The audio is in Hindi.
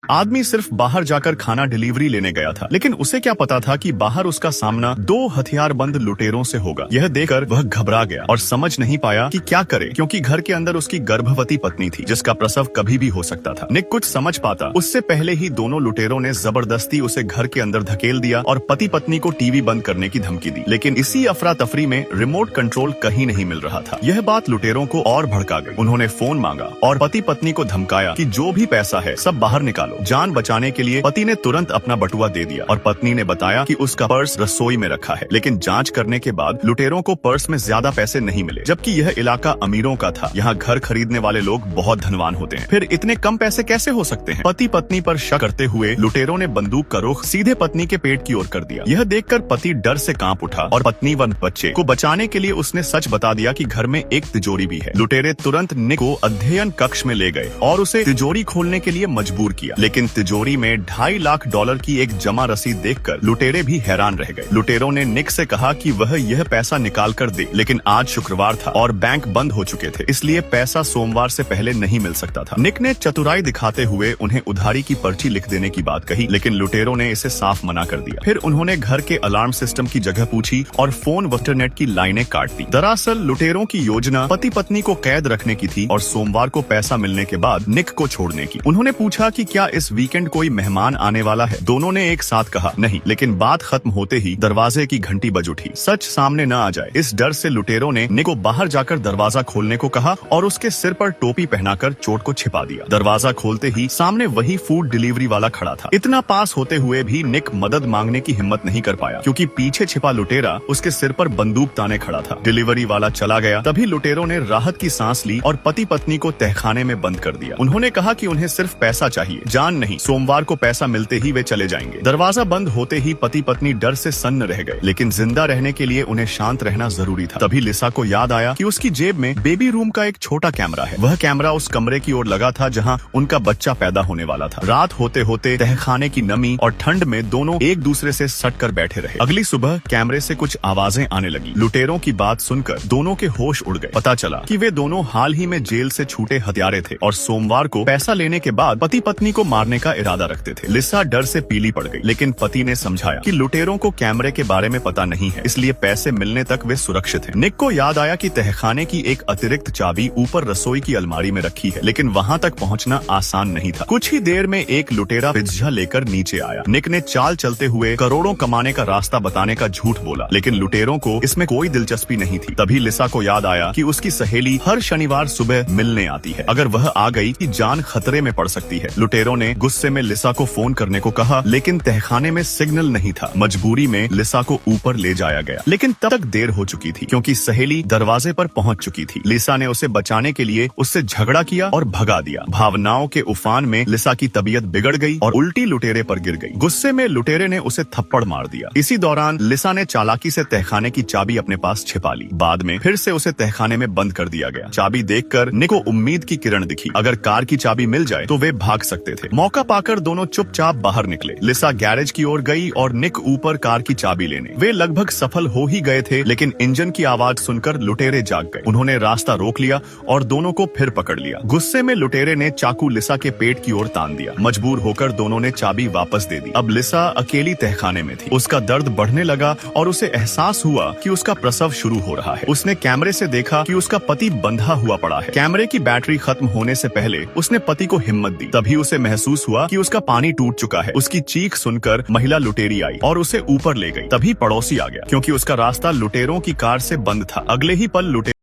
आदमी सिर्फ बाहर जाकर खाना डिलीवरी लेने गया था, लेकिन उसे क्या पता था कि बाहर उसका सामना 2 हथियारबंद लुटेरों से होगा। यह देखकर वह घबरा गया और समझ नहीं पाया कि क्या करे, क्योंकि घर के अंदर उसकी गर्भवती पत्नी थी जिसका प्रसव कभी भी हो सकता था। निक कुछ समझ पाता उससे पहले ही दोनों लुटेरों ने जबरदस्ती उसे घर के अंदर धकेल दिया और पति पत्नी को टीवी बंद करने की धमकी दी। लेकिन इसी अफरा तफरी में रिमोट कंट्रोल कहीं नहीं मिल रहा था। यह बात लुटेरों को और भड़का गई। उन्होंने फोन मांगा और पति पत्नी को धमकाया कि जो भी पैसा है सब बाहर निकालो। जान बचाने के लिए पति ने तुरंत अपना बटुआ दे दिया और पत्नी ने बताया कि उसका पर्स रसोई में रखा है। लेकिन जांच करने के बाद लुटेरों को पर्स में ज्यादा पैसे नहीं मिले, जबकि यह इलाका अमीरों का था। यहाँ घर खरीदने वाले लोग बहुत धनवान होते हैं, फिर इतने कम पैसे कैसे हो सकते हैं? पति पत्नी पर शक करते हुए लुटेरों ने बंदूक का रुख सीधे पत्नी के पेट की ओर कर दिया। यह देखकर पति डर से कांप उठा और पत्नी व बच्चे को बचाने के लिए उसने सच बता दिया कि घर में एक तिजोरी भी है। लुटेरे तुरंत निक को अध्ययन कक्ष में ले गए और उसे तिजोरी खोलने के लिए मजबूर किया। लेकिन तिजोरी में $2.5 लाख की एक जमा रसीद देखकर लुटेरे भी हैरान रह गए। लुटेरों ने निक से कहा कि वह यह पैसा निकाल कर दे, लेकिन आज शुक्रवार था और बैंक बंद हो चुके थे, इसलिए पैसा सोमवार से पहले नहीं मिल सकता था। निक ने चतुराई दिखाते हुए उन्हें उधारी की पर्ची लिख देने की बात कही, लेकिन लुटेरों ने इसे साफ मना कर दिया। फिर उन्होंने घर के अलार्म सिस्टम की जगह पूछी और फोन व इंटरनेट की लाइनें काट दी। दरअसल लुटेरों की योजना पति पत्नी को कैद रखने की थी और सोमवार को पैसा मिलने के बाद निक को छोड़ने की। उन्होंने पूछा कि क्या इस वीकेंड कोई मेहमान आने वाला है। दोनों ने एक साथ कहा नहीं, लेकिन बात खत्म होते ही दरवाजे की घंटी बज उठी। सच सामने न आ जाए, इस डर से लुटेरों ने निक को बाहर जाकर दरवाजा खोलने को कहा और उसके सिर पर टोपी पहनाकर चोट को छिपा दिया। दरवाजा खोलते ही सामने वही फूड डिलीवरी वाला खड़ा था। इतना पास होते हुए भी निक मदद मांगने की हिम्मत नहीं कर पाया, क्योंकि पीछे छिपा लुटेरा उसके सिर पर बंदूक ताने खड़ा था। डिलीवरी वाला चला गया। तभी लुटेरों ने राहत की सांस ली और पति पत्नी को तहखाने में बंद कर दिया। उन्होंने कहा कि उन्हें सिर्फ पैसा चाहिए, जान नहीं। सोमवार को पैसा मिलते ही वे चले जाएंगे। दरवाजा बंद होते ही पति पत्नी डर से सन्न रह गए, लेकिन जिंदा रहने के लिए उन्हें शांत रहना जरूरी था। तभी लिसा को याद आया कि उसकी जेब में बेबी रूम का एक छोटा कैमरा है। वह कैमरा उस कमरे की ओर लगा था जहां उनका बच्चा पैदा होने वाला था। रात होते होते तहखाने की नमी और ठंड में दोनों एक दूसरे से सट कर बैठे रहे। अगली सुबह कैमरे से कुछ आवाजें आने लगी। लुटेरों की बात सुनकर दोनों के होश उड़ गए। पता चला कि वे दोनों हाल ही में जेल से छूटे हत्यारे थे और सोमवार को पैसा लेने के बाद पति पत्नी को मारने का इरादा रखते थे। लिसा डर से पीली पड़ गई, लेकिन पति ने समझाया कि लुटेरों को कैमरे के बारे में पता नहीं है, इसलिए पैसे मिलने तक वे सुरक्षित हैं। निक को याद आया कि तहखाने की एक अतिरिक्त चाबी ऊपर रसोई की अलमारी में रखी है, लेकिन वहां तक पहुंचना आसान नहीं था। कुछ ही देर में एक लुटेरा पिज्जा लेकर नीचे आया। निक ने चाल चलते हुए करोड़ों कमाने का रास्ता बताने का झूठ बोला, लेकिन लुटेरों को इसमें कोई दिलचस्पी नहीं थी। तभी लिसा को याद आया कि उसकी सहेली हर शनिवार सुबह मिलने आती है। अगर वह आ गई कि जान खतरे में पड़ सकती है। लुटेरों ने गुस्से में लिसा को फोन करने को कहा, लेकिन तहखाने में सिग्नल नहीं था। मजबूरी में लिसा को ऊपर ले जाया गया, लेकिन तब तक देर हो चुकी थी, क्योंकि सहेली दरवाजे पर पहुंच चुकी थी। लिसा ने उसे बचाने के लिए उससे झगड़ा किया और भगा दिया। भावनाओं के उफान में लिसा की तबीयत बिगड़ गई और उल्टी लुटेरे पर गिर गई। गुस्से में लुटेरे ने उसे थप्पड़ मार दिया। इसी दौरान लिसा ने चालाकी से तहखाने की चाबी अपने पास छिपा ली। बाद में फिर से उसे तहखाने में बंद कर दिया गया। चाबी देखकर निक को उम्मीद की किरण दिखी। अगर कार की चाबी मिल जाए तो वे भाग सकते थे। मौका पाकर दोनों चुपचाप बाहर निकले। लिसा गैरेज की ओर गई और निक ऊपर कार की चाबी लेने। वे लगभग सफल हो ही गए थे, लेकिन इंजन की आवाज सुनकर लुटेरे जाग गए। उन्होंने रास्ता रोक लिया और दोनों को फिर पकड़ लिया। गुस्से में लुटेरे ने चाकू लिसा के पेट की ओर तान दिया। मजबूर होकर दोनों ने चाबी वापस दे दी। अब लिसा अकेली तहखाने में थी। उसका दर्द बढ़ने लगा और उसे एहसास हुआ कि उसका प्रसव शुरू हो रहा है। उसने कैमरे से देखा कि उसका पति बंधा हुआ पड़ा है। कैमरे की बैटरी खत्म होने से पहले उसने पति को हिम्मत दी। तभी उसे महसूस हुआ कि उसका पानी टूट चुका है। उसकी चीख सुनकर महिला लुटेरी आई और उसे ऊपर ले गई। तभी पड़ोसी आ गया, क्योंकि उसका रास्ता लुटेरों की कार से बंद था। अगले ही पल लुटेरे